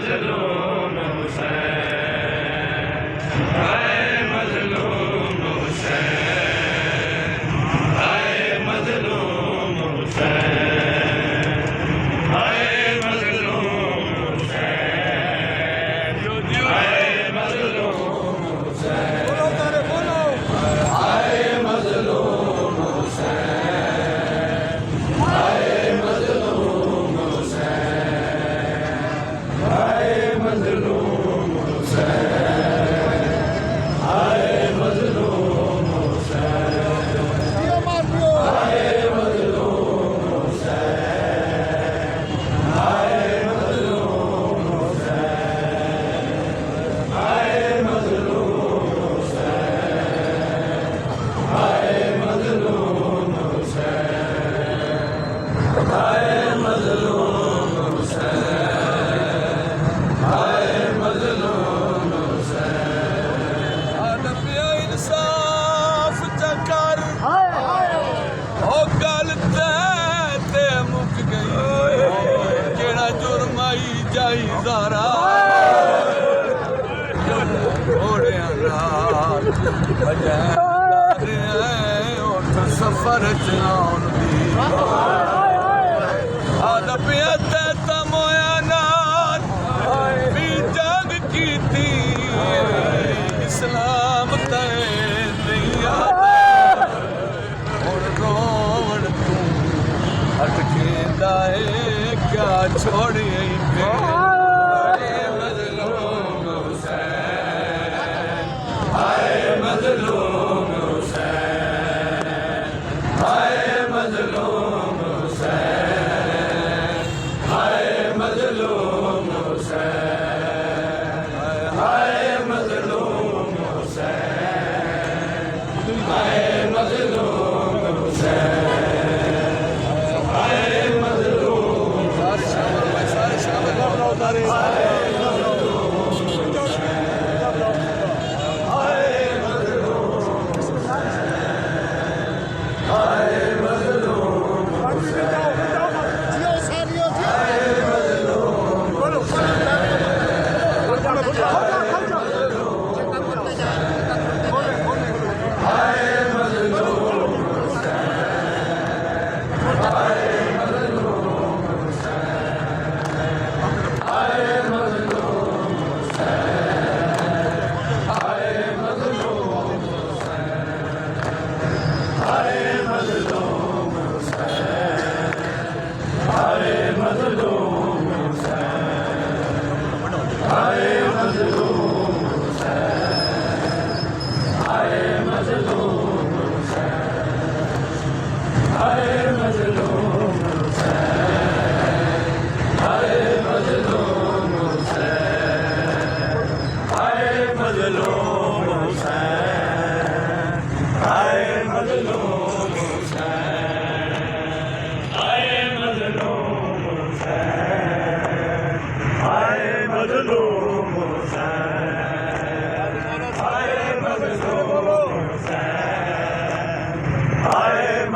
मजलूम हुसैन, हाय मजलूम हुसैन, हाय मजलूम हुसैन, हाय मजलूम हुसैन, हाय मजलूम हुसैन, बोलो हाय मजलूम हुसैन, हाय मजलूम हुसैन, हाय मजलूम हुसैन, हाय मजलूम हुसैन, हाय मजलूम हुसैन, हाय मजलूम हुसैन, हाय मजलूम हुसैन, हाय मजलूम हुसैन, हाय मजलूम हुसैन, हाय मजलूम हुसैन। आदमिया इंसाफ चकर ओ गल ते मुक गई, जेड़ा जुर्माई जाई ज़ारा घोड़ियां नाल उठ सफर चलाउण दी आदमिया ते तमोया नाल भी जंग कीती, इस्लाम ते नहीं आते हुण रोवण तूं अटकेंदा ए क्या छोड़ी मजलूम हुसैन, हाय मजलूम हुसैन, हाय मजलूम हुसैन, हाय मजलूम हुसैन, हाय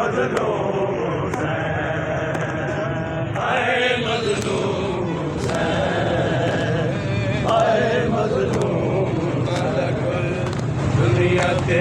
मजलूम हुसैन, हाय मजलूम हुसैन, हाय मजलूम दुनिया ते